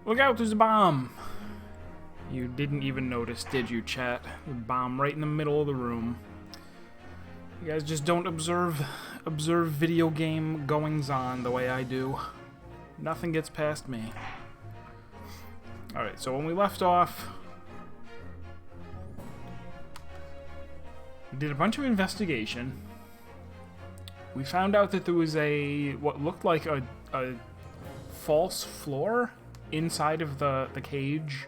Look out, there's a bomb! You didn't even notice, did you, chat? The bomb right in the middle of the room. You guys just don't observe video game goings-on the way I do. Nothing gets past me. Alright, so when we left off, we did a bunch of investigation. We found out that there was what looked like a false floor inside of the cage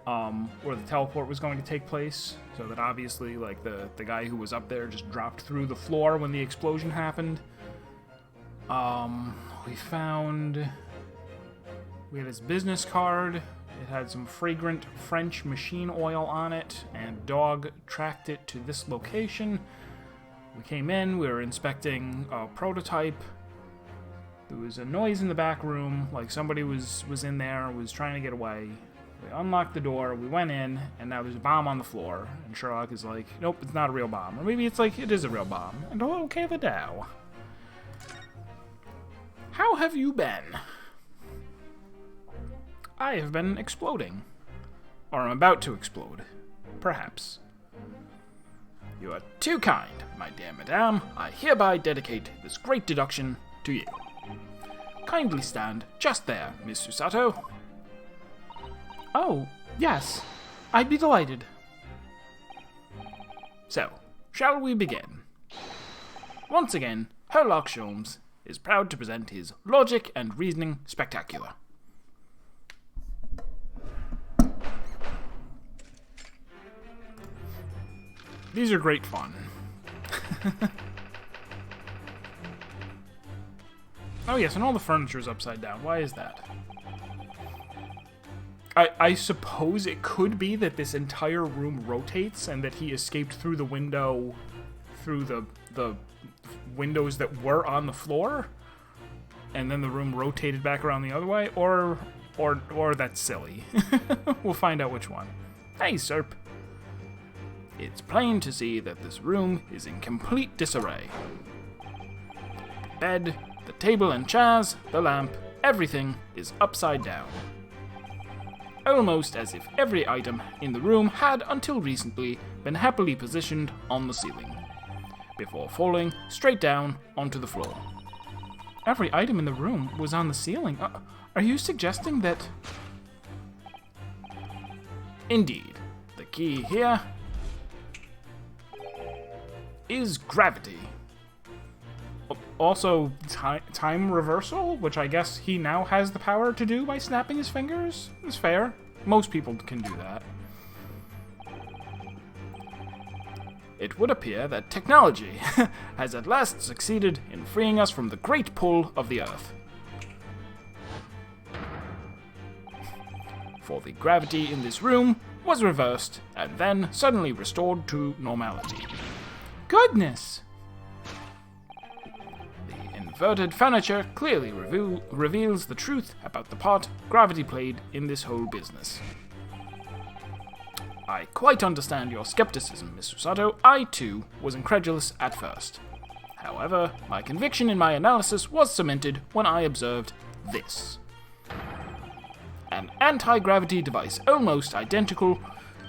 where the teleport was going to take place, so that obviously like the guy who was up there just dropped through the floor when the explosion happened. We had his business card. It had some fragrant French machine oil on it, and dog tracked it to this location. We came in, we were inspecting a prototype. There was a noise in the back room, like somebody was in there, was trying to get away. We unlocked the door, we went in, and now there's a bomb on the floor. And Sherlock is like, nope, it's not a real bomb. Or maybe it's like, it is a real bomb. And okay, the Dow. How have you been? I have been exploding. Or I'm about to explode. Perhaps. You are too kind, my dear madame. I hereby dedicate this great deduction to you. Kindly stand just there, Miss Susato. Oh, yes. I'd be delighted. So, shall we begin? Once again, Herlock Sholmes is proud to present his Logic and Reasoning Spectacular. These are great fun. Oh yes, and all the furniture is upside down. Why is that? I suppose it could be that this entire room rotates and that he escaped through the window, through the windows that were on the floor, and then the room rotated back around the other way, or that's silly. We'll find out which one. Hey, Serp. It's plain to see that this room is in complete disarray. The bed, the table and chairs, the lamp, everything is upside down. Almost as if every item in the room had, until recently, been happily positioned on the ceiling, before falling straight down onto the floor. Every item in the room was on the ceiling? Are you suggesting that... Indeed. The key here is gravity. Also, time reversal, which I guess he now has the power to do by snapping his fingers? It's fair. Most people can do that. It would appear that technology has at last succeeded in freeing us from the great pull of the Earth. For the gravity in this room was reversed and then suddenly restored to normality. Goodness! The inverted furniture clearly reveals the truth about the part gravity played in this whole business. I quite understand your skepticism, Miss Susato. I, too, was incredulous at first. However, my conviction in my analysis was cemented when I observed this. An anti-gravity device almost identical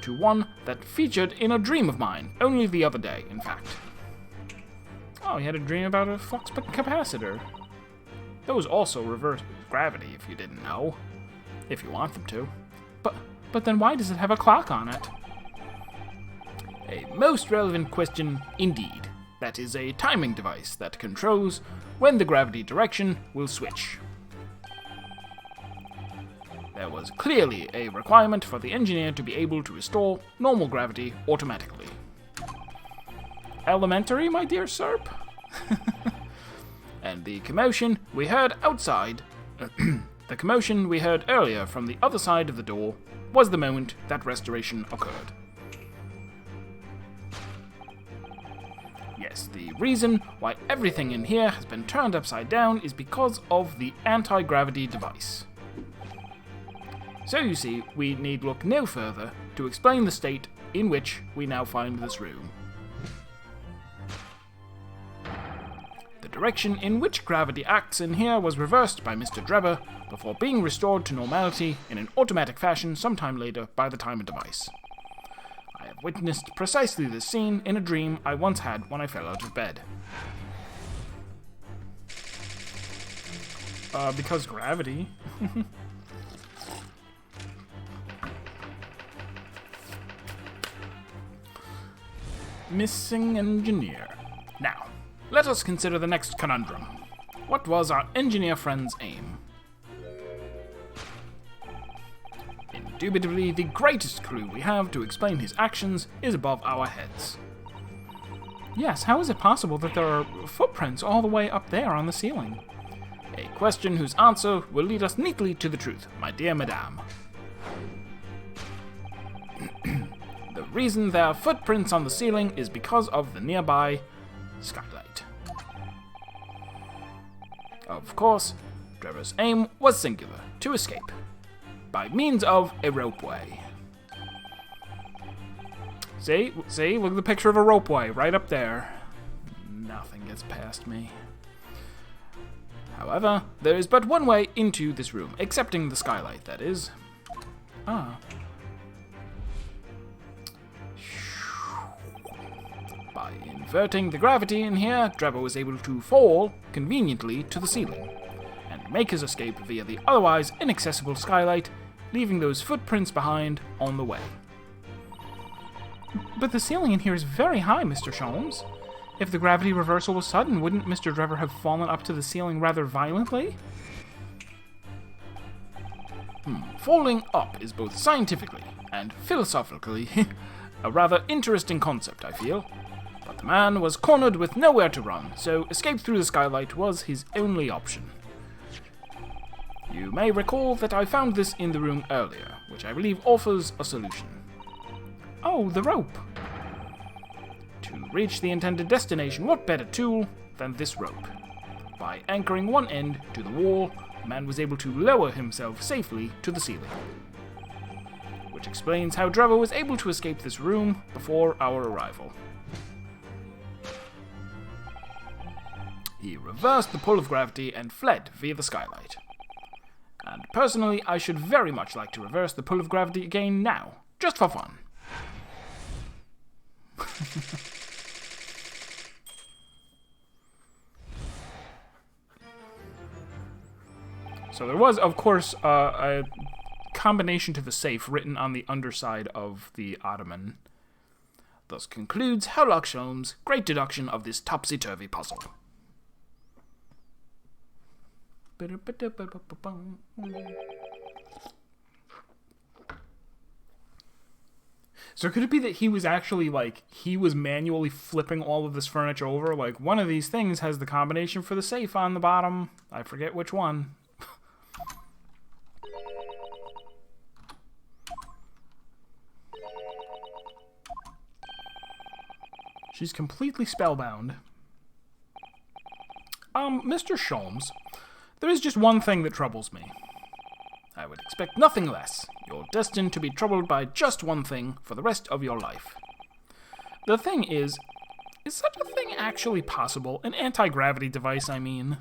to one that featured in a dream of mine, only the other day, in fact. Oh, he had a dream about a flux capacitor. Those also reverse gravity, if you didn't know. If you want them to. But then why does it have a clock on it? A most relevant question indeed. That is a timing device that controls when the gravity direction will switch. There was clearly a requirement for the engineer to be able to restore normal gravity automatically. Elementary, my dear Serp? And the commotion we heard outside, the commotion we heard earlier from the other side of the door was the moment that restoration occurred. Yes, the reason why everything in here has been turned upside down is because of the anti-gravity device. So you see, we need look no further to explain the state in which we now find this room. The direction in which gravity acts in here was reversed by Mr. Drebber before being restored to normality in an automatic fashion sometime later by the timer device. I have witnessed precisely this scene in a dream I once had when I fell out of bed. Because gravity. Missing engineer. Now, let us consider the next conundrum. What was our engineer friend's aim? Indubitably, the greatest clue we have to explain his actions is above our heads. Yes, how is it possible that there are footprints all the way up there on the ceiling? A question whose answer will lead us neatly to the truth, my dear madame. The reason there are footprints on the ceiling is because of the nearby skylight. Of course, Drebber's aim was singular, to escape, by means of a ropeway. See, look at the picture of a ropeway right up there. Nothing gets past me. However, there is but one way into this room, excepting the skylight, that is. Ah. By inverting the gravity in here, Drebber was able to fall conveniently to the ceiling, and make his escape via the otherwise inaccessible skylight, leaving those footprints behind on the way. But the ceiling in here is very high, Mr. Sholmes. If the gravity reversal was sudden, wouldn't Mr. Drebber have fallen up to the ceiling rather violently? Falling up is both scientifically and philosophically a rather interesting concept, I feel. But the man was cornered with nowhere to run, so escape through the skylight was his only option. You may recall that I found this in the room earlier, which I believe offers a solution. Oh, the rope. To reach the intended destination, what better tool than this rope? By anchoring one end to the wall, the man was able to lower himself safely to the ceiling. Which explains how Drebber was able to escape this room before our arrival. He reversed the pull of gravity and fled via the skylight. And personally, I should very much like to reverse the pull of gravity again now, just for fun. So there was, of course, a combination to the safe written on the underside of the ottoman. Thus concludes Herlock Sholmes' great deduction of this topsy-turvy puzzle. So could it be that he was actually, he was manually flipping all of this furniture over? Like, one of these things has the combination for the safe on the bottom. I forget which one. She's completely spellbound. Mr. Sholmes, there is just one thing that troubles me. I would expect nothing less. You're destined to be troubled by just one thing for the rest of your life. The thing is such a thing actually possible? An anti-gravity device, I mean.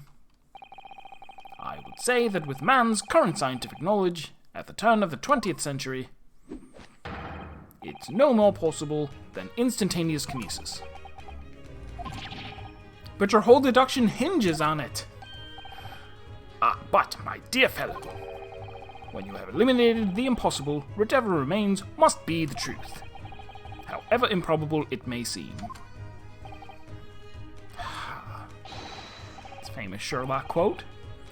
I would say that with man's current scientific knowledge, at the turn of the 20th century, it's no more possible than instantaneous kinesis. But your whole deduction hinges on it. But, my dear fellow, when you have eliminated the impossible, whatever remains must be the truth, however improbable it may seem. It's a famous Sherlock quote.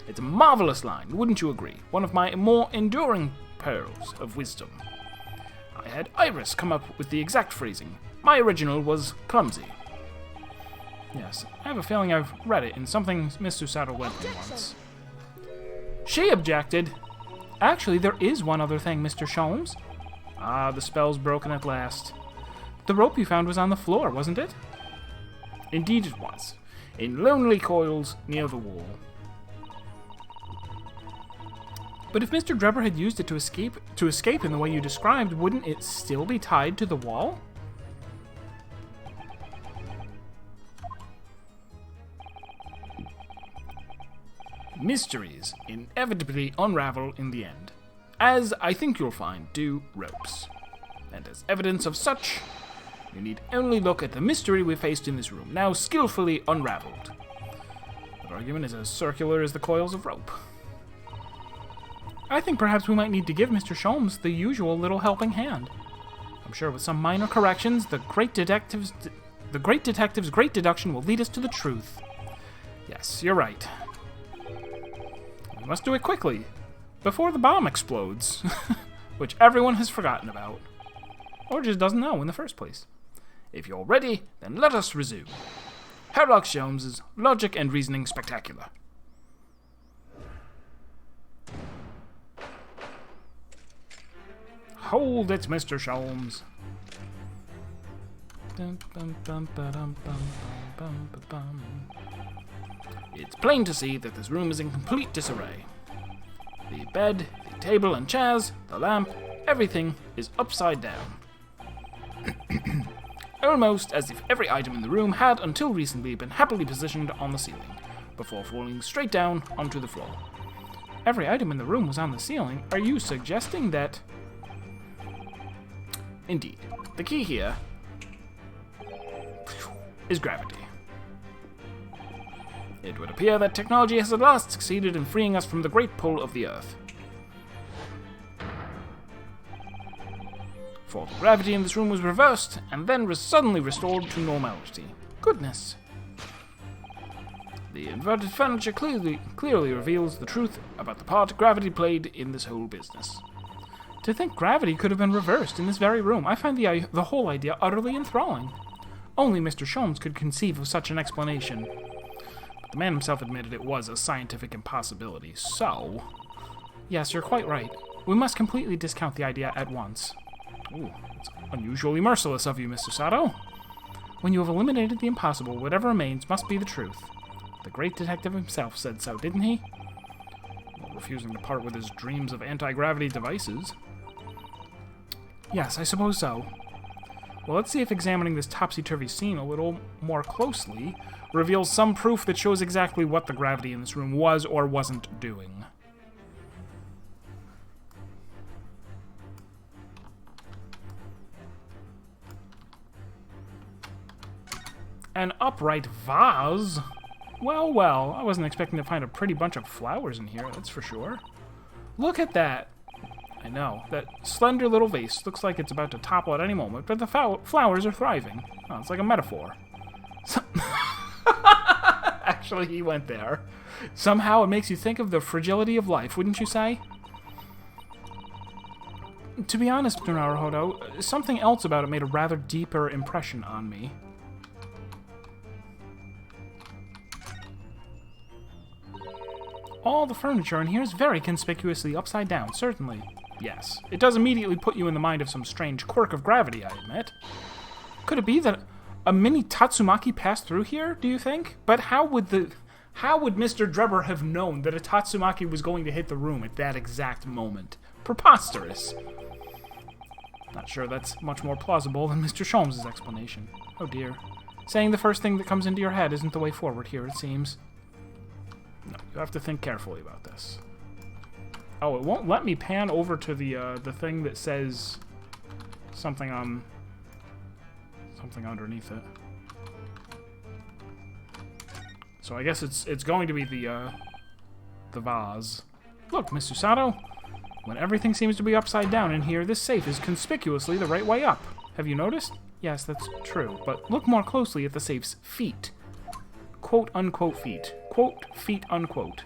It's a marvelous line, wouldn't you agree? One of my more enduring pearls of wisdom. I had Iris come up with the exact phrasing. My original was clumsy. Yes, I have a feeling I've read it in something Miss Susato went through once. She objected. Actually, there is one other thing, Mr. Sholmes. The spell's broken at last. The rope you found was on the floor, wasn't it? Indeed it was, in lonely coils near the wall. But if Mr. Drebber had used it to escape in the way you described, wouldn't it still be tied to the wall? Mysteries inevitably unravel in the end, as I think you'll find do ropes. And as evidence of such, you need only look at the mystery we faced in this room, now skillfully unraveled. That argument is as circular as the coils of rope. I think perhaps we might need to give Mr. Sholmes the usual little helping hand. I'm sure with some minor corrections, the great detective's great deduction will lead us to the truth. Yes, you're right. We must do it quickly, before the bomb explodes, which everyone has forgotten about, or just doesn't know in the first place. If you're ready, then let us resume. Sherlock Sholmes' Logic and Reasoning Spectacular. Hold it, Mr. Sholmes. It's plain to see that this room is in complete disarray. The bed, the table and chairs, the lamp, everything is upside down. Almost as if every item in the room had until recently been happily positioned on the ceiling, before falling straight down onto the floor. Every item in the room was on the ceiling? Are you suggesting that... Indeed. The key here is gravity. It would appear that technology has at last succeeded in freeing us from the great pull of the Earth. For the gravity in this room was reversed, and then was suddenly restored to normality. Goodness. The inverted furniture clearly reveals the truth about the part gravity played in this whole business. To think gravity could have been reversed in this very room, I find the whole idea utterly enthralling. Only Mr. Sholmes could conceive of such an explanation. But the man himself admitted it was a scientific impossibility, so... Yes, you're quite right. We must completely discount the idea at once. Ooh, it's unusually merciless of you, Mr. Sato. When you have eliminated the impossible, whatever remains must be the truth. The great detective himself said so, didn't he? Well, refusing to part with his dreams of anti-gravity devices. Yes, I suppose so. Well, let's see if examining this topsy-turvy scene a little more closely reveals some proof that shows exactly what the gravity in this room was or wasn't doing. An upright vase? Well, well, I wasn't expecting to find a pretty bunch of flowers in here, that's for sure. Look at that! I know, that slender little vase looks like it's about to topple at any moment, but the flowers are thriving. Oh, it's like a metaphor. Actually, he went there. Somehow it makes you think of the fragility of life, wouldn't you say? To be honest, Mr. Naruhodo, something else about it made a rather deeper impression on me. All the furniture in here is very conspicuously upside down, certainly. Yes, it does immediately put you in the mind of some strange quirk of gravity, I admit. Could it be that a mini Tatsumaki passed through here, do you think? But how would Mr. Drebber have known that a Tatsumaki was going to hit the room at that exact moment? Preposterous. Not sure that's much more plausible than Mr. Sholmes' explanation. Oh dear. Saying the first thing that comes into your head isn't the way forward here, it seems. No, you have to think carefully about this. Oh, it won't let me pan over to the thing that says something underneath it. So I guess it's going to be the vase. Look, Mr. Sato, when everything seems to be upside down in here, this safe is conspicuously the right way up. Have you noticed? Yes, that's true, but look more closely at the safe's feet. Quote-unquote feet. Quote, feet, unquote.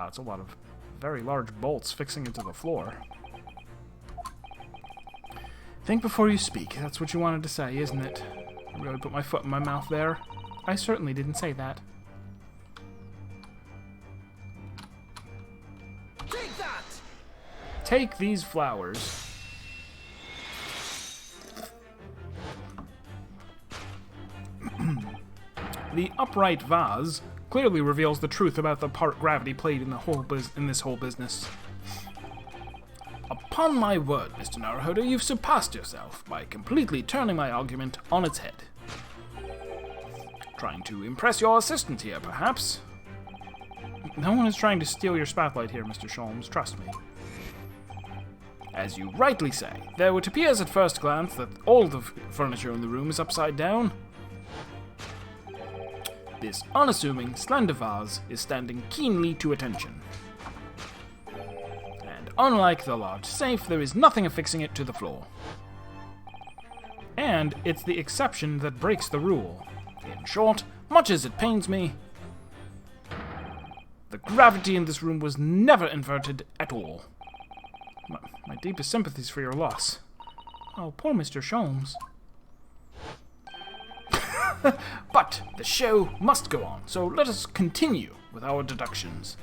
It's a lot of very large bolts fixing into the floor. Think before you speak. That's what you wanted to say, isn't it? I really put my foot in my mouth there. I certainly didn't say that. Take that! Take these flowers. The upright vase clearly reveals the truth about the part gravity played in this whole business. Upon my word, Mr. Naruhodo, you've surpassed yourself by completely turning my argument on its head. Trying to impress your assistant here, perhaps? No one is trying to steal your spotlight here, Mr. Sholmes. Trust me. As you rightly say, though it appears at first glance that all the furniture in the room is upside down, this unassuming, slender vase is standing keenly to attention. And unlike the large safe, there is nothing affixing it to the floor. And it's the exception that breaks the rule. In short, much as it pains me, the gravity in this room was never inverted at all. My deepest sympathies for your loss. Oh, poor Mr. Sholmes. But the show must go on, so let us continue with our deductions.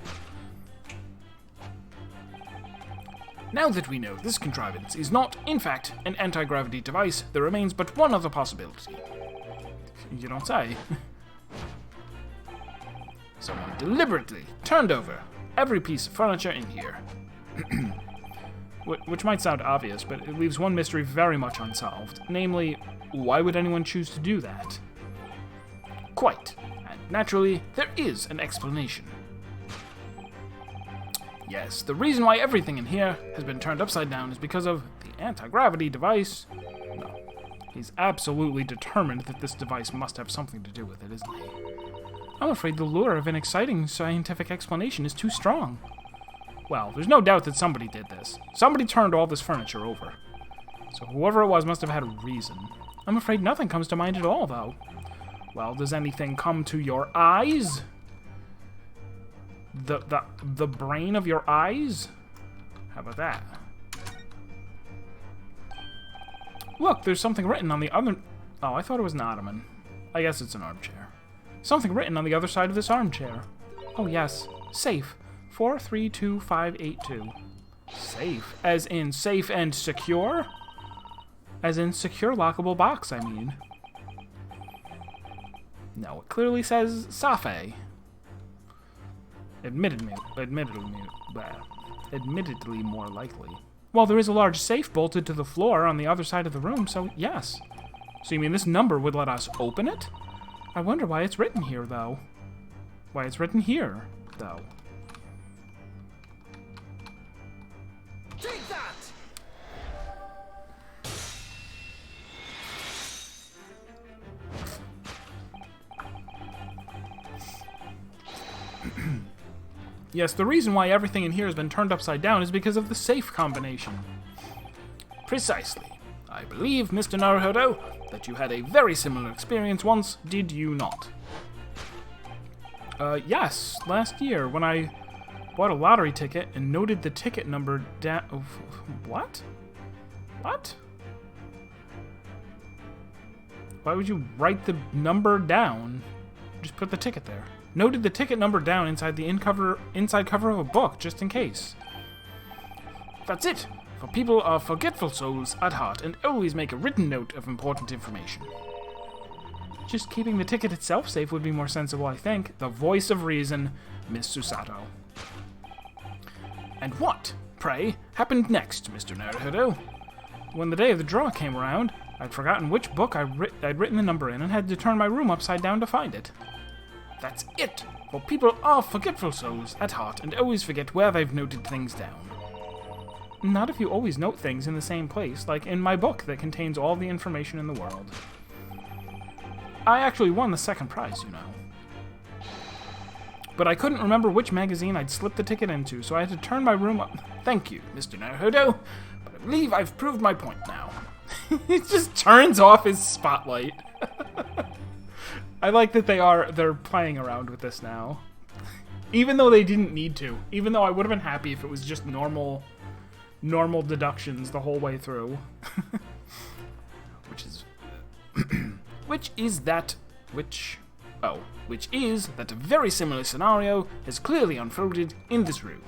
Now that we know this contrivance is not, in fact, an anti-gravity device, there remains but one other possibility. You don't say. Someone deliberately turned over every piece of furniture in here. Which might sound obvious, but it leaves one mystery very much unsolved. Namely, why would anyone choose to do that? Quite. And naturally, there is an explanation. Yes, the reason why everything in here has been turned upside down is because of the anti-gravity device. No. He's absolutely determined that this device must have something to do with it, isn't he? I'm afraid the lure of an exciting scientific explanation is too strong. Well, there's no doubt that somebody did this. Somebody turned all this furniture over. So whoever it was must have had a reason. I'm afraid nothing comes to mind at all, though. Well, does anything come to your eyes? The brain of your eyes? How about that? Look, there's something written on the other... Oh, I thought it was an ottoman. I guess it's an armchair. Something written on the other side of this armchair. Oh, yes. Safe. 432582. Safe? As in safe and secure? As in secure lockable box, I mean. No, it clearly says Safe. Admittedly more likely. Well, there is a large safe bolted to the floor on the other side of the room, so yes. So you mean this number would let us open it? I wonder why it's written here, though. Why it's written here, though. Take that! Yes, the reason why everything in here has been turned upside down is because of the safe combination. Precisely. I believe, Mr. Naruhodo, that you had a very similar experience once, did you not? Yes, last year when I bought a lottery ticket and noted the ticket number down... What? What? Why would you write the number down? Just put the ticket there. Noted the ticket number down inside the inside cover of a book, just in case. That's it. For people are forgetful souls at heart and always make a written note of important information. Just keeping the ticket itself safe would be more sensible, I think. The voice of reason, Miss Susato. And what, pray, happened next, Mr. Naruhodo? When the day of the draw came around, I'd forgotten which book I'd written the number in and had to turn my room upside down to find it. That's it. For people are forgetful souls at heart and always forget where they've noted things down. Not if you always note things in the same place, like in my book that contains all the information in the world. I actually won the second prize, you know. But I couldn't remember which magazine I'd slipped the ticket into, so I had to turn my room up. Thank you, Mr. Naruhodo, but I believe I've proved my point now. It just turns off his spotlight. I like that they're playing around with this now. Even though they didn't need to. Even though I would have been happy if it was just normal deductions the whole way through. Which is that a very similar scenario has clearly unfolded in this room.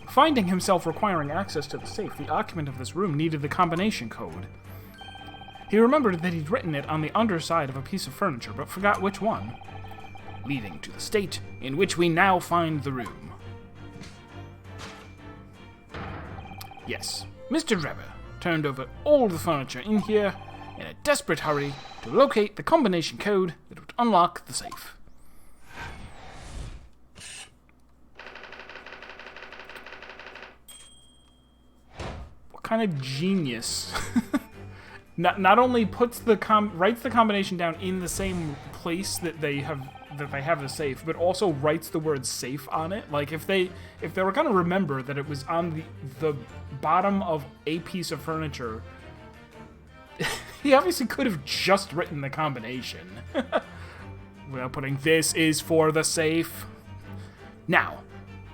Finding himself requiring access to the safe, the occupant of this room needed the combination code. He remembered that he'd written it on the underside of a piece of furniture, but forgot which one. Leading to the state in which we now find the room. Yes, Mr. Drebber turned over all the furniture in here in a desperate hurry to locate the combination code that would unlock the safe. kind of genius. Not only puts writes the combination down in the same place that they have the safe, but also writes the word safe on it. Like if they were gonna remember that it was on the bottom of a piece of furniture, he obviously could have just written the combination without putting "this is for the safe." Now,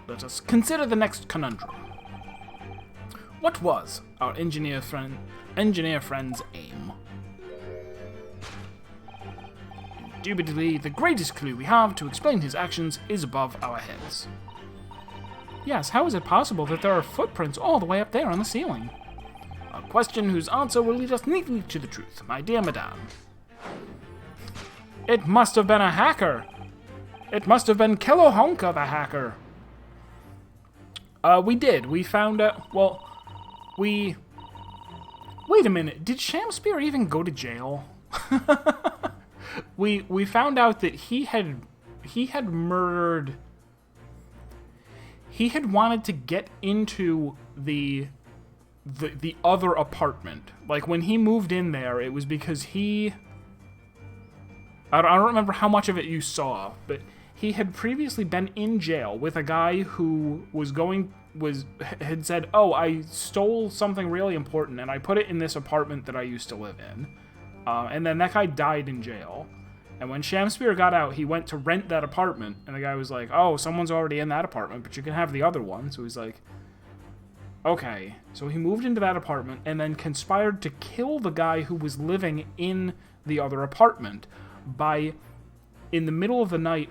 let us consider the next conundrum. What was our engineer friend's aim? Indubitably, the greatest clue we have to explain his actions is above our heads. Yes, how is it possible that there are footprints all the way up there on the ceiling? A question whose answer will lead us neatly to the truth, my dear madame. It must have been a hacker! It must have been Kilohonka the hacker! We found out, wait a minute, did Shamspear even go to jail? We found out that he had murdered. He had wanted to get into the other apartment. Like when he moved in there, it was because I don't remember how much of it you saw, but he had previously been in jail with a guy who had said, "Oh, I stole something really important and I put it in this apartment that I used to live in." And then that guy died in jail. And when Shamspear got out, he went to rent that apartment. And the guy was like, "Oh, someone's already in that apartment, but you can have the other one." So he's like, okay. So he moved into that apartment and then conspired to kill the guy who was living in the other apartment by, in the middle of the night,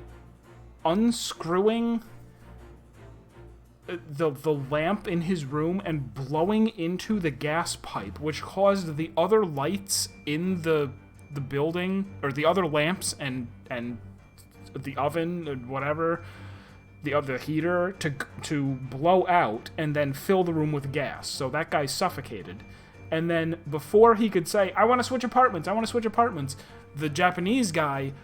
unscrewing the lamp in his room and blowing into the gas pipe, which caused the other lights in the building, or the other lamps and the oven and whatever, the other heater, to blow out and then fill the room with gas. So that guy suffocated. And then before he could say, I want to switch apartments, the Japanese guy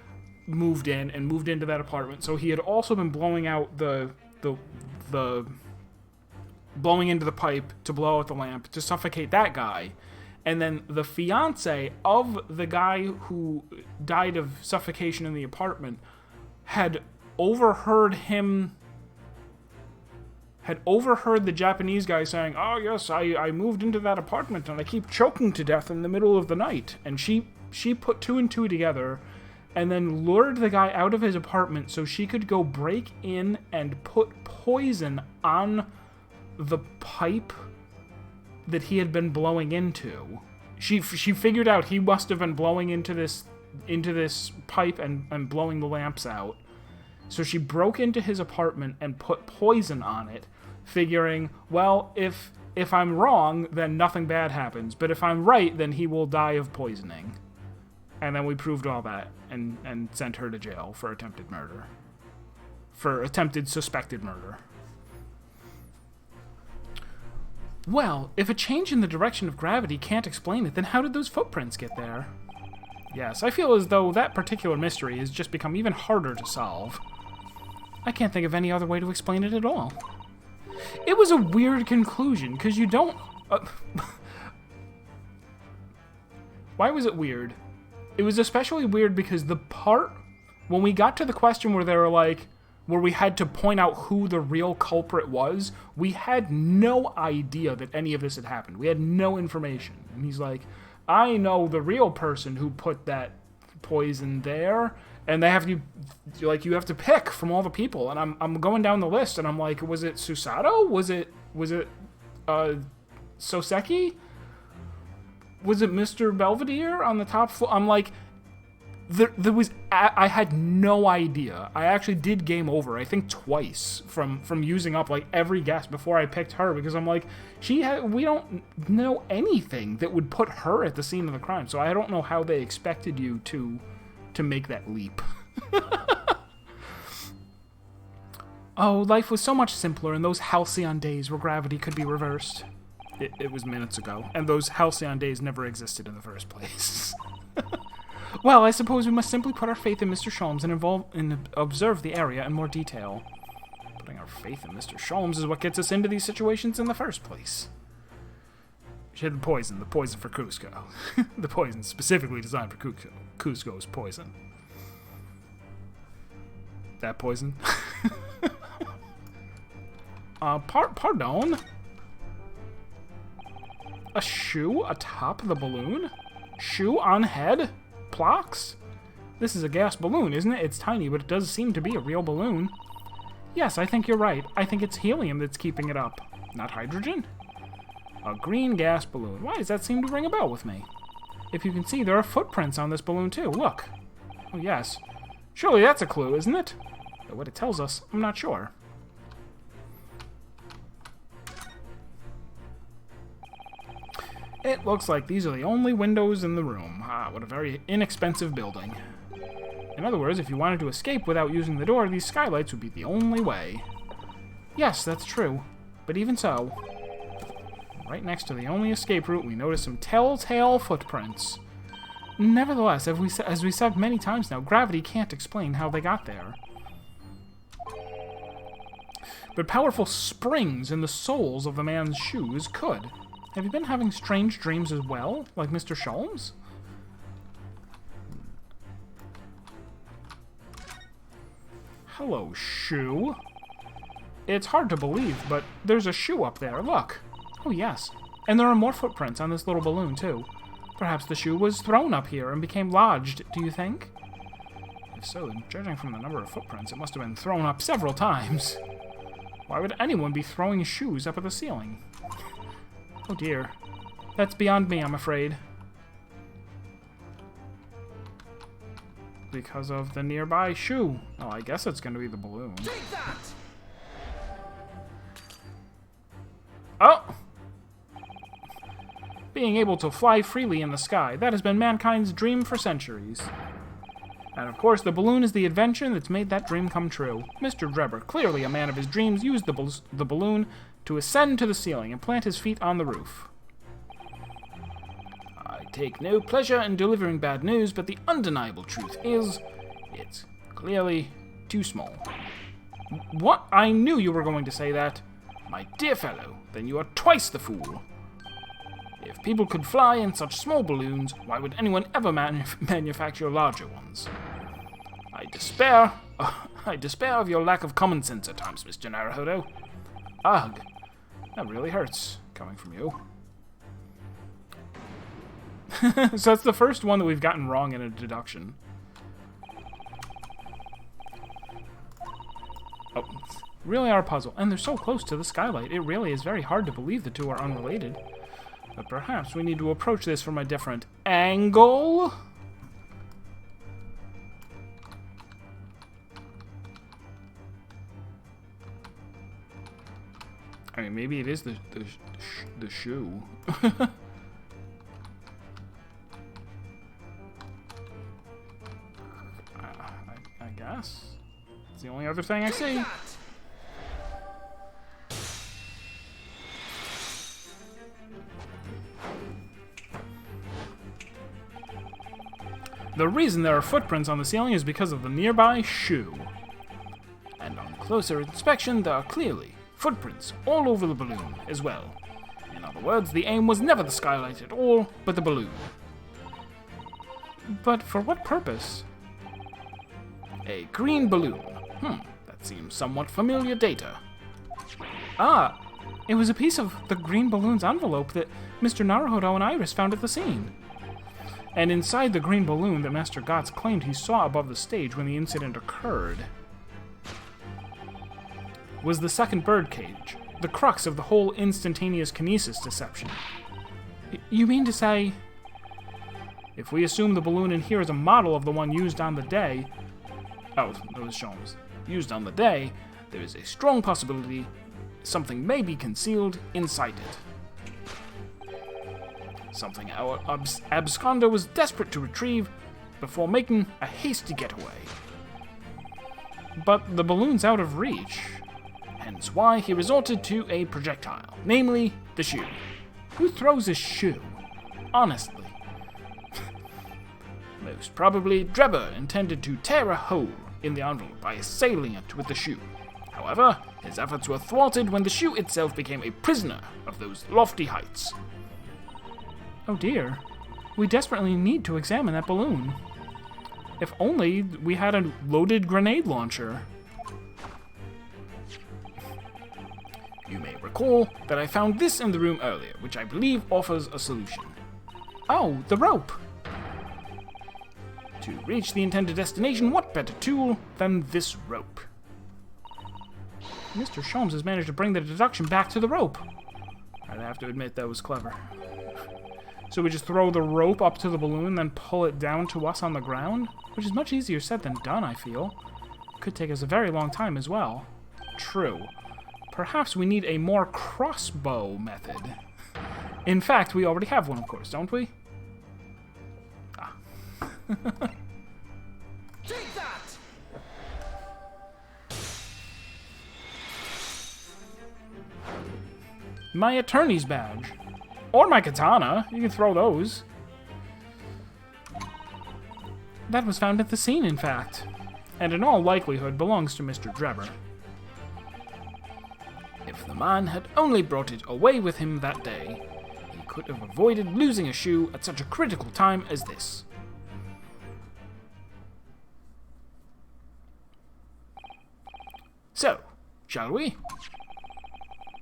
moved into that apartment. So he had also been blowing out the blowing into the pipe to blow out the lamp to suffocate that guy. And then the fiance of the guy who died of suffocation in the apartment had overheard the Japanese guy saying, "Oh yes, I moved into that apartment and I keep choking to death in the middle of the night." And she put two and two together and then lured the guy out of his apartment so she could go break in and put poison on the pipe that he had been blowing into. She figured out he must have been blowing into this pipe and blowing the lamps out. So she broke into his apartment and put poison on it, figuring, well, if I'm wrong, then nothing bad happens, but if I'm right, then he will die of poisoning. And then we proved all that and sent her to jail for attempted murder. For attempted suspected murder. Well, if a change in the direction of gravity can't explain it, then how did those footprints get there? Yes, I feel as though that particular mystery has just become even harder to solve. I can't think of any other way to explain it at all. It was a weird conclusion, because you don't... Why was it weird? It was especially weird because the part... When we got to the question where they were like... Where we had to point out who the real culprit was, we had no idea that any of this had happened. We had no information. And he's like, I know the real person who put that poison there, and they have you have to pick from all the people. And I'm going down the list, and I'm like, was it Susato? Was it Soseki? Was it Mr. Belvedere on the top floor? I'm like, I had no idea. I actually did game over, I think twice, from using up like every guess before I picked her, because I'm like, we don't know anything that would put her at the scene of the crime, so I don't know how they expected you to make that leap. Oh, life was so much simpler in those halcyon days where gravity could be reversed. It was minutes ago, and those halcyon days never existed in the first place. Well, I suppose we must simply put our faith in Mr. Sholmes and observe the area in more detail. Putting our faith in Mr. Sholmes is what gets us into these situations in the first place. She had the poison for Cusco. The poison specifically designed for Cusco. Cusco's poison. That poison? Pardon? A shoe atop the balloon? Shoe on head? Plox? This is a gas balloon, isn't it? It's tiny, but it does seem to be a real balloon. Yes, I think you're right. I think it's helium that's keeping it up. Not hydrogen? A green gas balloon. Why does that seem to ring a bell with me? If you can see, there are footprints on this balloon, too. Look. Oh, yes. Surely that's a clue, isn't it? But what it tells us, I'm not sure. It looks like these are the only windows in the room. Ah, what a very inexpensive building. In other words, if you wanted to escape without using the door, these skylights would be the only way. Yes, that's true. But even so, right next to the only escape route, we notice some telltale footprints. Nevertheless, as we said many times now, gravity can't explain how they got there. But powerful springs in the soles of the man's shoes could. Have you been having strange dreams as well, like Mr. Sholmes? Hello, shoe. It's hard to believe, but there's a shoe up there, look. Oh, yes. And there are more footprints on this little balloon, too. Perhaps the shoe was thrown up here and became lodged, do you think? If so, judging from the number of footprints, it must have been thrown up several times. Why would anyone be throwing shoes up at the ceiling? Oh dear. That's beyond me, I'm afraid. Because of the nearby shoe. Oh, I guess it's going to be the balloon. Take that! Oh! Being able to fly freely in the sky, that has been mankind's dream for centuries. And of course, the balloon is the invention that's made that dream come true. Mr. Drebber, clearly a man of his dreams, used the balloon to ascend to the ceiling and plant his feet on the roof. I take no pleasure in delivering bad news, but the undeniable truth is, it's clearly too small. What? I knew you were going to say that. My dear fellow, then you are twice the fool. If people could fly in such small balloons, why would anyone ever manufacture larger ones? I despair of your lack of common sense at times, Mr. Naruhodo. Ugh, that really hurts, coming from you. So that's the first one that we've gotten wrong in a deduction. Oh, really are a puzzle, and they're so close to the skylight, it really is very hard to believe the two are unrelated. But perhaps we need to approach this from a different angle? I mean, maybe it is the shoe. I guess. It's the only other thing I see. The reason there are footprints on the ceiling is because of the nearby shoe. And on closer inspection, there are clearly footprints all over the balloon as well. In other words, the aim was never the skylight at all, but the balloon. But for what purpose? A green balloon. That seems somewhat familiar data. Ah, it was a piece of the green balloon's envelope that Mr. Naruhodo and Iris found at the scene. And inside the green balloon that Master Gotts claimed he saw above the stage when the incident occurred was the second birdcage, the crux of the whole instantaneous kinesis deception. You mean to say, if we assume the balloon in here is a model of the one used on the day, used on the day, there is a strong possibility something may be concealed inside it. Something our absconder was desperate to retrieve before making a hasty getaway. But the balloon's out of reach, hence why he resorted to a projectile, namely the shoe. Who throws a shoe? Honestly. Most probably Drebber intended to tear a hole in the envelope by assailing it with the shoe. However, his efforts were thwarted when the shoe itself became a prisoner of those lofty heights. Oh dear. We desperately need to examine that balloon. If only we had a loaded grenade launcher. You may recall that I found this in the room earlier, which I believe offers a solution. Oh, the rope. To reach the intended destination, what better tool than this rope? Mr. Sholmes has managed to bring the deduction back to the rope. I'd have to admit that was clever. So we just throw the rope up to the balloon, then pull it down to us on the ground? Which is much easier said than done, I feel. Could take us a very long time as well. True. Perhaps we need a more crossbow method. In fact, we already have one, of course, don't we? Ah. Take that! My attorney's badge. Or my katana. You can throw those. That was found at the scene, in fact. And in all likelihood belongs to Mr. Drebber. If the man had only brought it away with him that day, he could have avoided losing a shoe at such a critical time as this. So, shall we?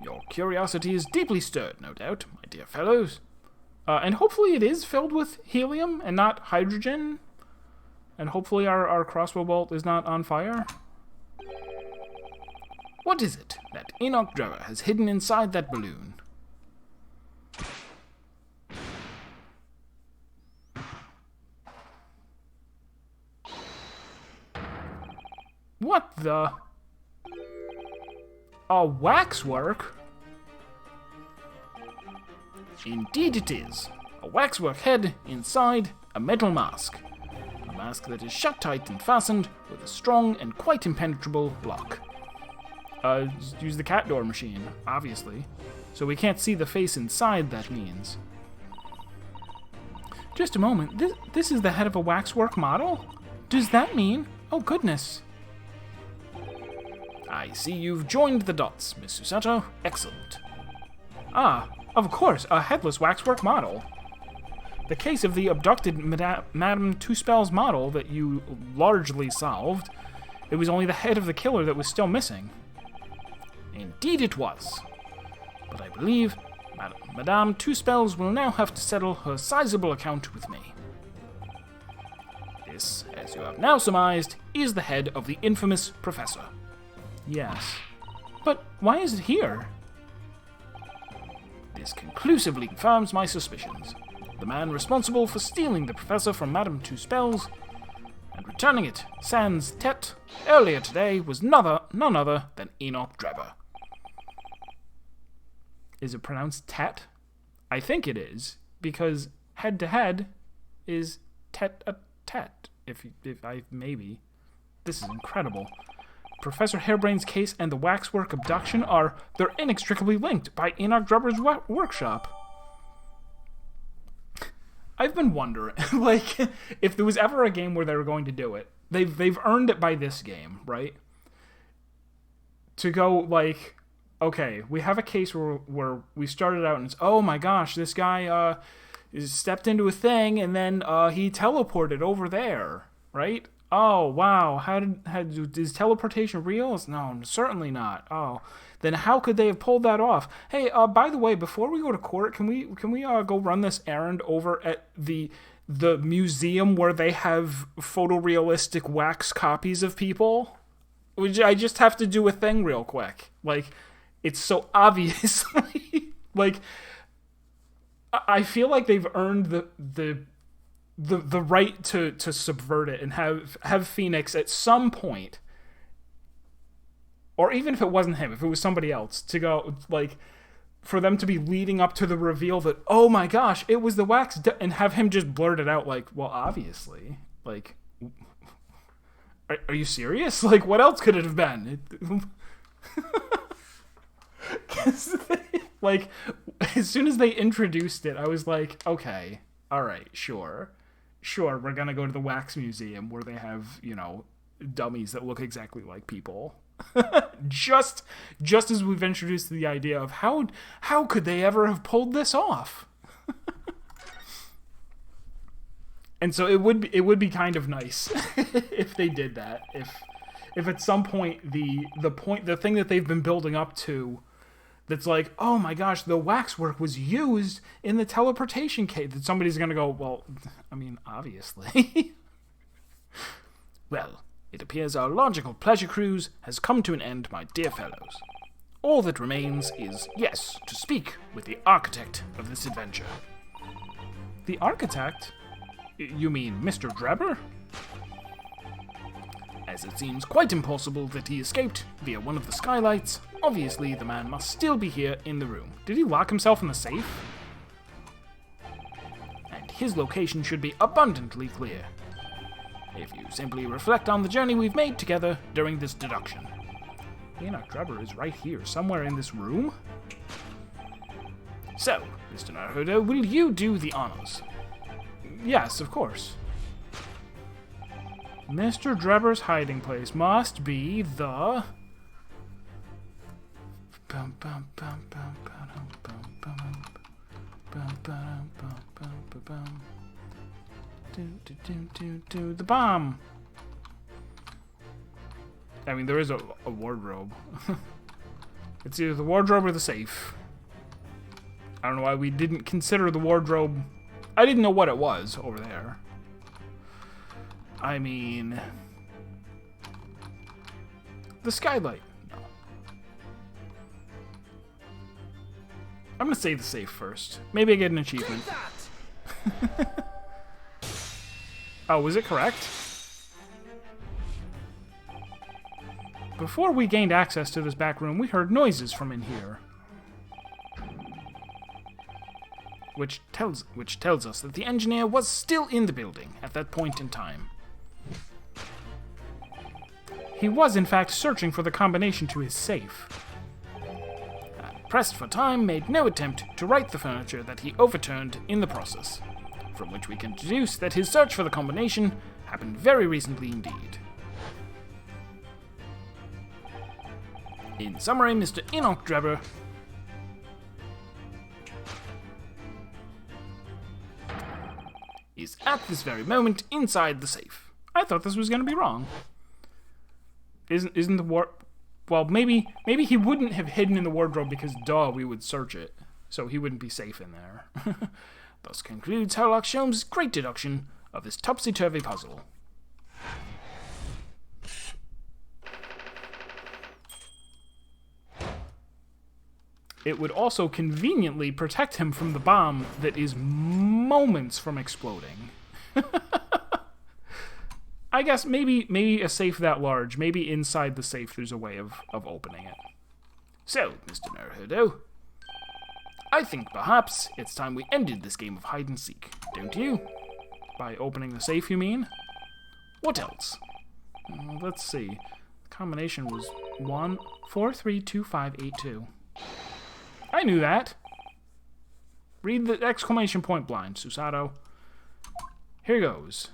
Your curiosity is deeply stirred, no doubt, my dear fellows. And hopefully it is filled with helium and not hydrogen. And hopefully our crossbow bolt is not on fire. What is it that Enoch Drebber has hidden inside that balloon? What the? A waxwork? Indeed it is. A waxwork head inside a metal mask. A mask that is shut tight and fastened with a strong and quite impenetrable block. Just use the cat door machine, obviously. So we can't see the face inside, that means. Just a moment. This is the head of a waxwork model? Does that mean... Oh, goodness. I see you've joined the dots, Miss Susato. Excellent. Ah, of course, a headless waxwork model. The case of the abducted Madame Two Spells model that you largely solved. It was only the head of the killer that was still missing. Indeed it was. But I believe Madame Two Spells will now have to settle her sizable account with me. This, as you have now surmised, is the head of the infamous Professor. Yes. But why is it here? This conclusively confirms my suspicions. The man responsible for stealing the Professor from Madame Two Spells and returning it, sans tête, earlier today was none other than Enoch Drebber. Is it pronounced tet? I think it is, because head to head is tet-a-tet. Maybe. This is incredible. Professor Hairbrain's case and the waxwork abduction they're inextricably linked by Enoch Drebber's workshop. I've been wondering, like, if there was ever a game where they were going to do it, they've earned it by this game, right? To go, like, okay, we have a case where we started out and it's, oh my gosh, this guy stepped into a thing and then he teleported over there, right? Oh, wow, is teleportation real? No, certainly not. Oh, then how could they have pulled that off? Hey, by the way, before we go to court, can we go run this errand over at the museum where they have photorealistic wax copies of people? I just have to do a thing real quick. Like, it's so obviously, like, I feel like they've earned the right to subvert it and have Phoenix at some point, or even if it wasn't him, if it was somebody else, to go, like, for them to be leading up to the reveal that, oh my gosh, it was the wax, and have him just blurt it out like, well, obviously, like, are you serious? Like, what else could it have been? Like, as soon as they introduced it, I was like, okay, all right, sure, we're gonna go to the wax museum where they have, dummies that look exactly like people. just as we've introduced the idea of how could they ever have pulled this off? And so it would be kind of nice if they did that. If at some point the thing that they've been building up to, that's like, oh my gosh, the waxwork was used in the teleportation cave, that somebody's gonna go, well, I mean, obviously. Well, it appears our logical pleasure cruise has come to an end, my dear fellows. All that remains is, yes, to speak with the architect of this adventure. The architect? You mean Mr. Drebber? As it seems quite impossible that he escaped via one of the skylights, obviously the man must still be here in the room. Did he lock himself in the safe? And his location should be abundantly clear. If you simply reflect on the journey we've made together during this deduction. Enoch Drebber is right here, somewhere in this room? So, Mr. Naruhodo, will you do the honors? Yes, of course. Mr. Drebber's hiding place must be the... The bomb. I mean, there is a wardrobe. It's either the wardrobe or the safe. I don't know why we didn't consider the wardrobe. I didn't know what it was over there. I mean... the skylight. No. I'm gonna say the safe first. Maybe I get an achievement. Oh, was it correct? Before we gained access to this back room, we heard noises from in here. Which tells us that the engineer was still in the building at that point in time. He was, in fact, searching for the combination to his safe. And pressed for time, made no attempt to right the furniture that he overturned in the process, from which we can deduce that his search for the combination happened very recently indeed. In summary, Mr. Enoch Drebber is at this very moment inside the safe. I thought this was going to be wrong. Isn't the warp... Well, maybe he wouldn't have hidden in the wardrobe because, duh, we would search it. So he wouldn't be safe in there. Thus concludes Herlock Sholmes' great deduction of this topsy-turvy puzzle. It would also conveniently protect him from the bomb that is moments from exploding. I guess maybe a safe that large, maybe inside the safe there's a way of opening it. So, Mr. Naruhodo, I think perhaps it's time we ended this game of hide-and-seek, don't you? By opening the safe, you mean? What else? Let's see. The combination was 143252. I knew that. Read the exclamation point blind, Susato. Here goes.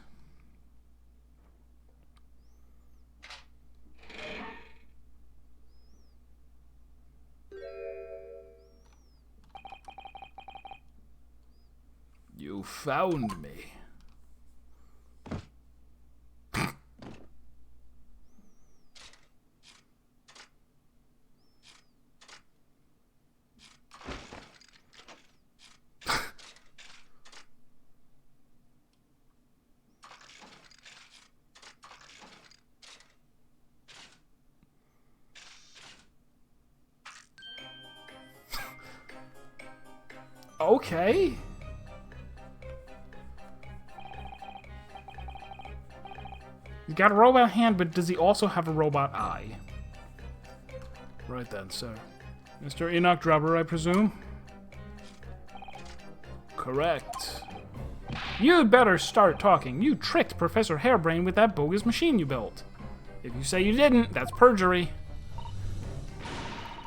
You found me. Okay. He's got a robot hand, but does he also have a robot eye? Right then, sir. Mr. Enoch Drebber, I presume? Correct. You'd better start talking. You tricked Professor Hairbrain with that bogus machine you built. If you say you didn't, that's perjury.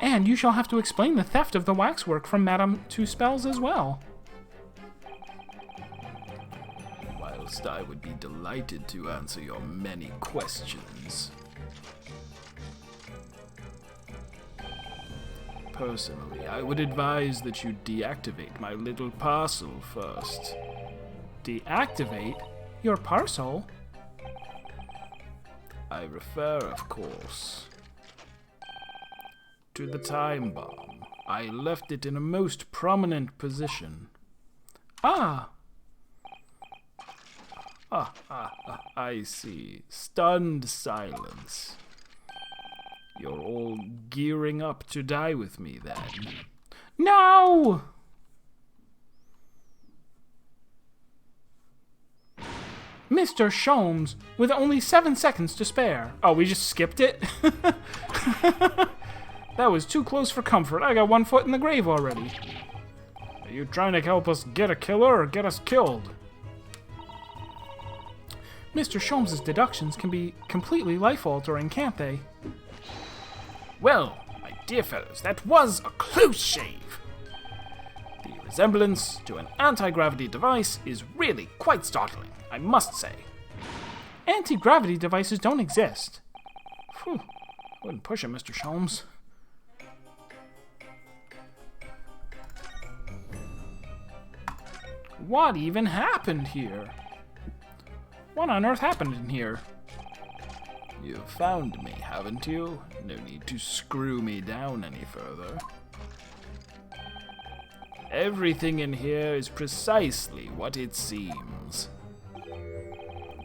And you shall have to explain the theft of the waxwork from Madame Two Spells as well. Whilst I would be delighted to answer your many questions, personally, I would advise that you deactivate my little parcel first. Deactivate? Your parcel? I refer, of course, to the time bomb. I left it in a most prominent position. Ah, I see. Stunned silence. You're all gearing up to die with me, then. no! Mr. Sholmes, with only 7 seconds to spare. Oh, we just skipped it? That was too close for comfort. I got 1 foot in the grave already. Are you trying to help us get a killer or get us killed? Mr. Sholmes' deductions can be completely life-altering, can't they? Well, my dear fellows, that was a close shave. The resemblance to an anti-gravity device is really quite startling, I must say. Anti-gravity devices don't exist. Phew, wouldn't push it, Mr. Sholmes. What even happened here? What on earth happened in here? You've found me, haven't you? No need to screw me down any further. Everything in here is precisely what it seems.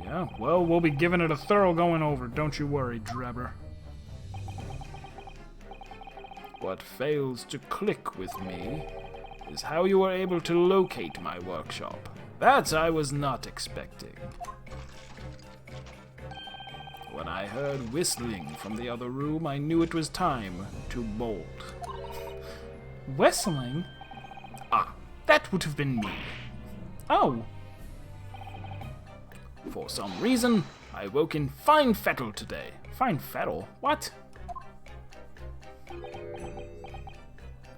Yeah, well, we'll be giving it a thorough going over, don't you worry, Drebber. What fails to click with me is how you were able to locate my workshop. That I was not expecting. When I heard whistling from the other room, I knew it was time to bolt. Whistling? Ah, that would have been me. Oh. For some reason, I woke in fine fettle today. Fine fettle? What?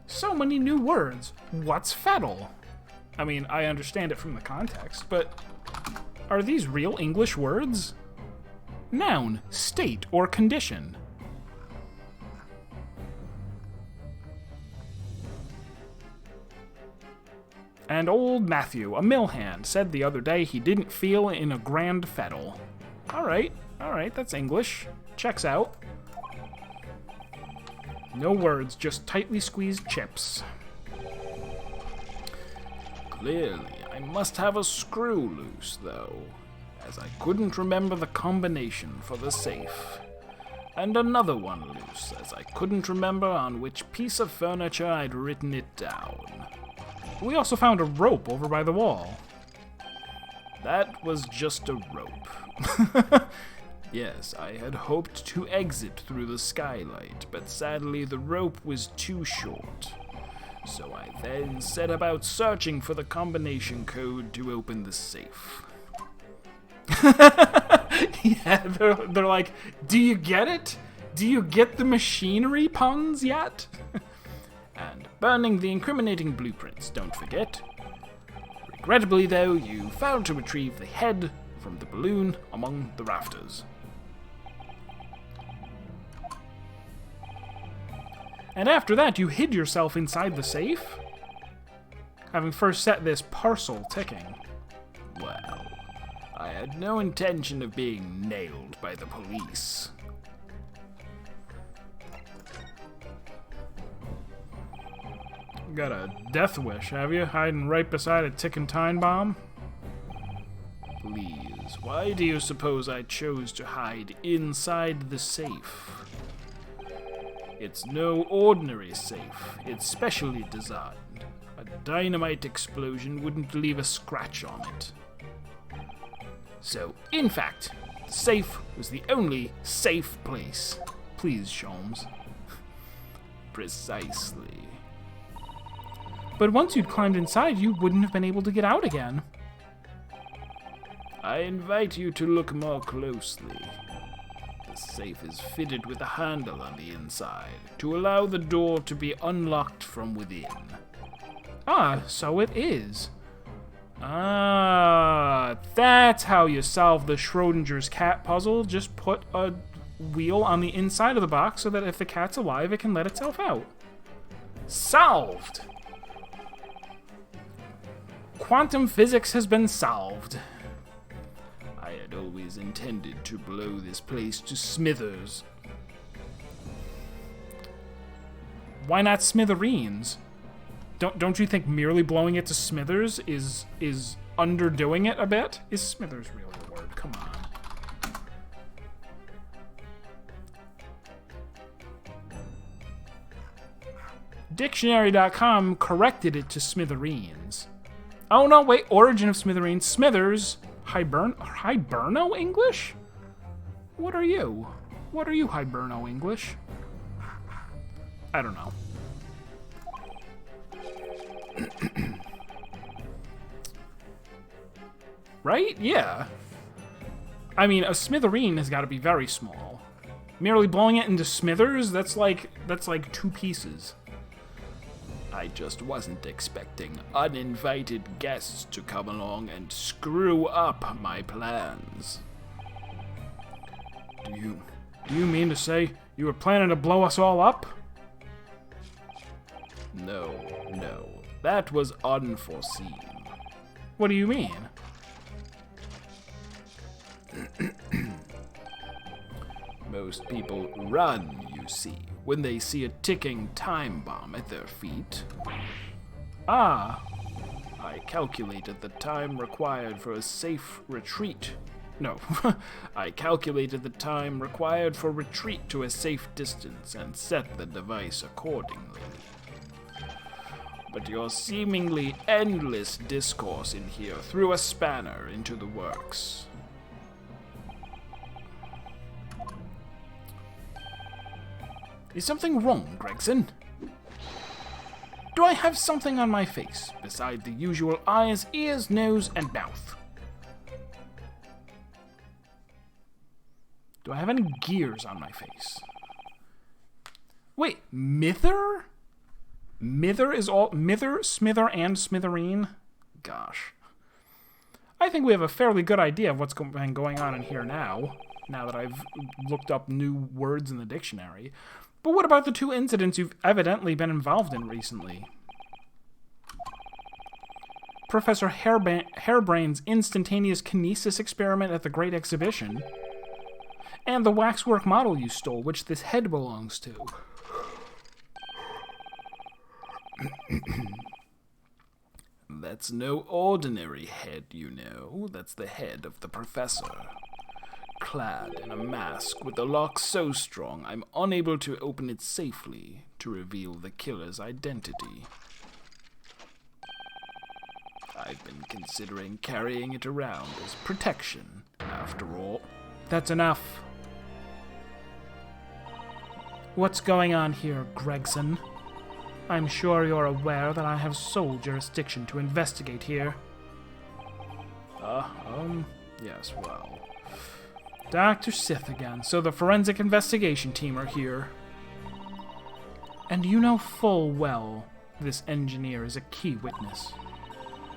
So many new words. What's fettle? I mean, I understand it from the context, but are these real English words? Noun, state, or condition. And old Matthew, a mill hand, said the other day he didn't feel in a grand fettle. Alright, that's English. Checks out. No words, just tightly squeezed chips. Clearly, I must have a screw loose, though, as I couldn't remember the combination for the safe. And another one loose, as I couldn't remember on which piece of furniture I'd written it down. We also found a rope over by the wall. That was just a rope. Yes, I had hoped to exit through the skylight, but sadly the rope was too short. So I then set about searching for the combination code to open the safe. Yeah, they're like, do you get it? Do you get the machinery puns yet? And burning the incriminating blueprints, don't forget. Regrettably, though, you failed to retrieve the head from the balloon among the rafters. And after that, you hid yourself inside the safe? Having first set this parcel ticking. Well, I had no intention of being nailed by the police. Got a death wish, have you? Hiding right beside a ticking time bomb? Please, why do you suppose I chose to hide inside the safe? It's no ordinary safe. It's specially designed. A dynamite explosion wouldn't leave a scratch on it. So, in fact, the safe was the only safe place. Please, Sholmes. Precisely. But once you'd climbed inside, you wouldn't have been able to get out again. I invite you to look more closely. The safe is fitted with a handle on the inside to allow the door to be unlocked from within. Ah, so it is. Ah, that's how you solve the Schrodinger's cat puzzle. Just put a wheel on the inside of the box so that if the cat's alive, it can let itself out. Solved! Quantum physics has been solved. I'd always intended to blow this place to smithers. Why not smithereens? Don't you think merely blowing it to smithers is underdoing it a bit? Is smithers really a word? Come on. Dictionary.com corrected it to smithereens. Oh no, wait, origin of smithereens. Smithers. Hiberno English? What are you? What are you, Hiberno English? I don't know. Right? Yeah. I mean, a smithereen has got to be very small. Merely blowing it into smithers, that's like 2 pieces. I just wasn't expecting uninvited guests to come along and screw up my plans. Do you mean to say you were planning to blow us all up? No. That was unforeseen. What do you mean? Most people run, you see, when they see a ticking time bomb at their feet. Ah, I calculated the time required for a safe retreat. No, I calculated the time required for retreat to a safe distance and set the device accordingly. But your seemingly endless discourse in here threw a spanner into the works. Is something wrong, Gregson? Do I have something on my face beside the usual eyes, ears, nose, and mouth? Do I have any gears on my face? Wait, mither? Mither is all... Mither, smither, and smithereen? Gosh. I think we have a fairly good idea of what's been going on in here now that I've looked up new words in the dictionary. But what about the 2 incidents you've evidently been involved in recently? Professor Hairbrain's instantaneous kinesis experiment at the Great Exhibition, and the waxwork model you stole, which this head belongs to. That's no ordinary head, you know. That's the head of the professor. Clad in a mask with a lock so strong I'm unable to open it safely to reveal the killer's identity. I've been considering carrying it around as protection, after all. That's enough. What's going on here, Gregson? I'm sure you're aware that I have sole jurisdiction to investigate here. Yes, well... Dr. Sith again, so the forensic investigation team are here. And you know full well this engineer is a key witness.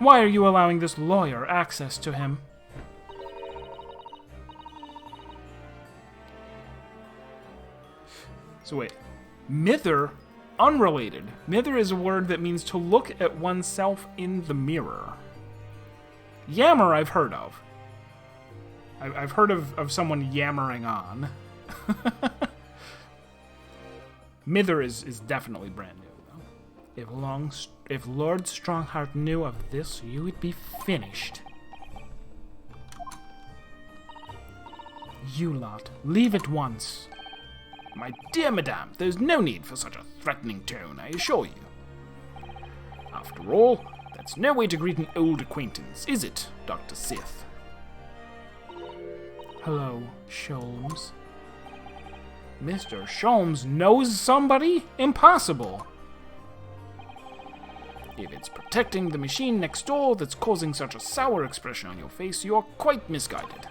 Why are you allowing this lawyer access to him? So wait, mither, unrelated. Mither is a word that means to look at oneself in the mirror. Yammer I've heard of. I've heard of someone yammering on. Mither is definitely brand new, though. If Lord Strongheart knew of this, you would be finished. You lot, leave at once. My dear madame, there's no need for such a threatening tone, I assure you. After all, that's no way to greet an old acquaintance, is it, Dr. Sith? Hello, Sholmes. Mr. Sholmes knows somebody? Impossible! If it's protecting the machine next door that's causing such a sour expression on your face, you're quite misguided.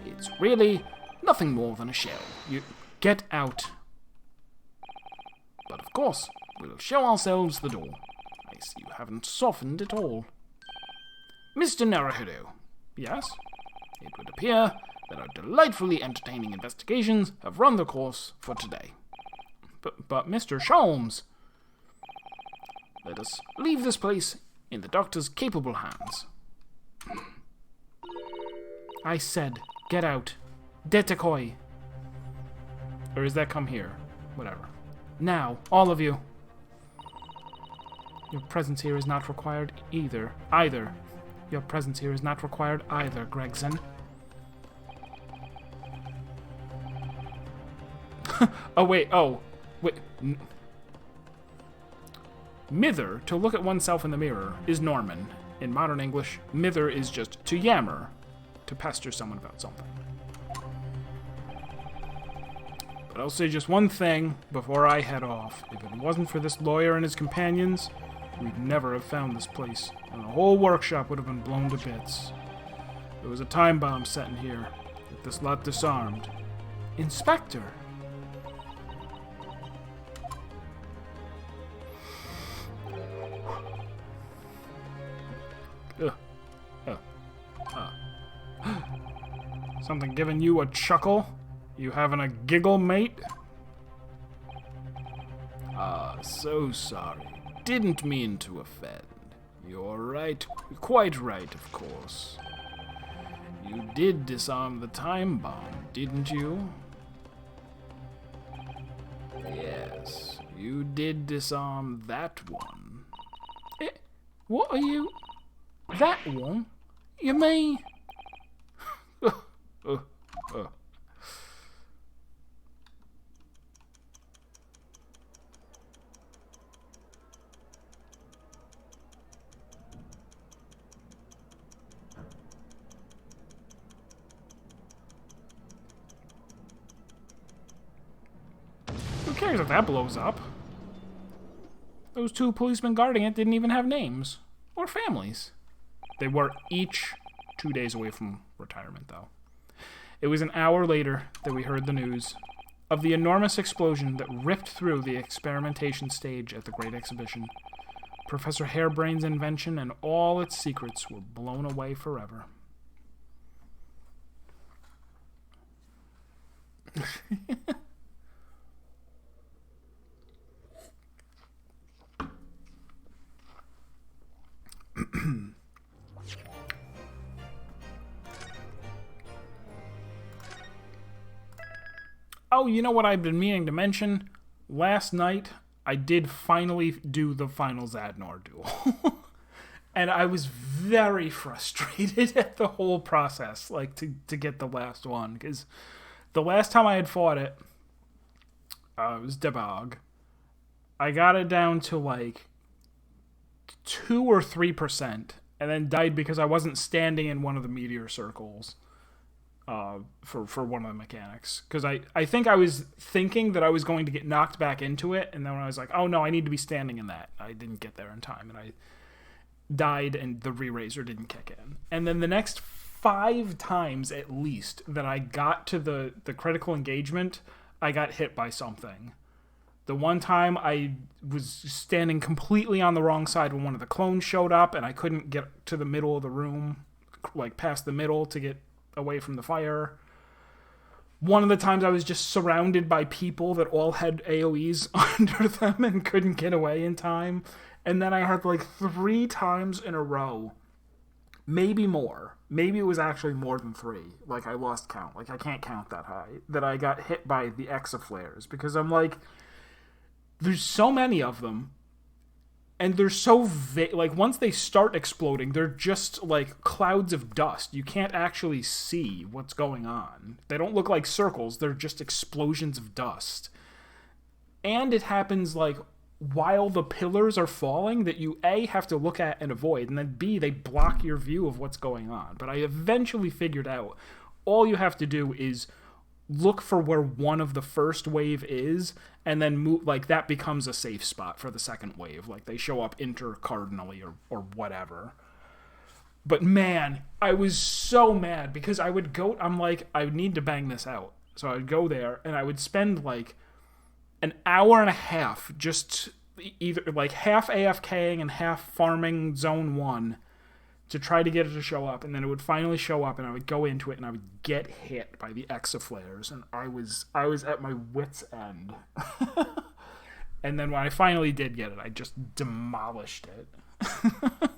It's really nothing more than a shell. You get out. But of course, we'll show ourselves the door. I see you haven't softened at all. Mr. Naruhodo. Yes? It would appear that our delightfully entertaining investigations have run their course for today. But Mr. Sholmes... Let us leave this place in the doctor's capable hands. I said, get out. Detekoi. Or is that come here? Whatever. Now, all of you. Your presence here is not required either. Your presence here is not required either, Gregson. Oh, wait. Mither, to look at oneself in the mirror, is Norman. In modern English, mither is just to yammer, to pester someone about something. But I'll say just one thing before I head off. If it wasn't for this lawyer and his companions, we'd never have found this place, and the whole workshop would have been blown to bits. There was a time bomb set in here, with this lot disarmed. Inspector! Something giving you a chuckle? You having a giggle, mate? So sorry. Didn't mean to offend. You're right. Quite right, of course. You did disarm the time bomb, didn't you? Yes, you did disarm that one. What are you... That one? You mean... Who cares if that blows up? Those two policemen guarding it didn't even have names. Or families. They were each 2 days away from retirement, though. It was an hour later that we heard the news of the enormous explosion that ripped through the experimentation stage at the Great Exhibition. Professor Harebrain's invention and all its secrets were blown away forever. Oh, you know what I've been meaning to mention? Last night, I did finally do the final Zadnor duel. And I was very frustrated at the whole process, like, to get the last one. Because the last time I had fought it, it was Debog. I got it down to, like, 2 or 3%, and then died because I wasn't standing in one of the meteor circles. For one of the mechanics. Because I think I was thinking that I was going to get knocked back into it, and then when I was like, oh no, I need to be standing in that. I didn't get there in time, and I died, and the re-raiser didn't kick in. And then the next 5 times, at least, that I got to the critical engagement, I got hit by something. The one time I was standing completely on the wrong side when one of the clones showed up, and I couldn't get to the middle of the room, like past the middle to get away from the fire. One of the times I was just surrounded by people that all had AoEs under them and couldn't get away in time. And then I had like 3 times in a row, maybe more. Maybe it was actually more than 3. Like I lost count. Like I can't count that high. That I got hit by the exaflares because I'm like, there's so many of them. And they're so like once they start exploding, they're just like clouds of dust. You can't actually see what's going on. They don't look like circles. They're just explosions of dust. And it happens like while the pillars are falling that you A, have to look at and avoid, and then B, they block your view of what's going on. But I eventually figured out all you have to do is look for where one of the first wave is, and then move, like that becomes a safe spot for the second wave. Like they show up intercardinally or whatever. But man, I was so mad because I would go, I'm like, I need to bang this out. So I would go there and I would spend like an hour and a half just either like half AFKing and half farming zone 1 to try to get it to show up, and then it would finally show up, and I would go into it, and I would get hit by the exaflares, and I was at my wit's end. And then when I finally did get it, I just demolished it.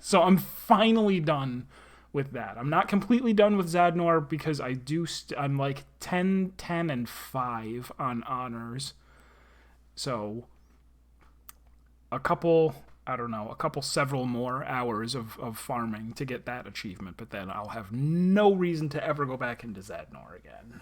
So I'm finally done with that. I'm not completely done with Zadnor because I'm like 10, 10, and 5 on honors. So several more hours of farming to get that achievement, but then I'll have no reason to ever go back into Zadnor again.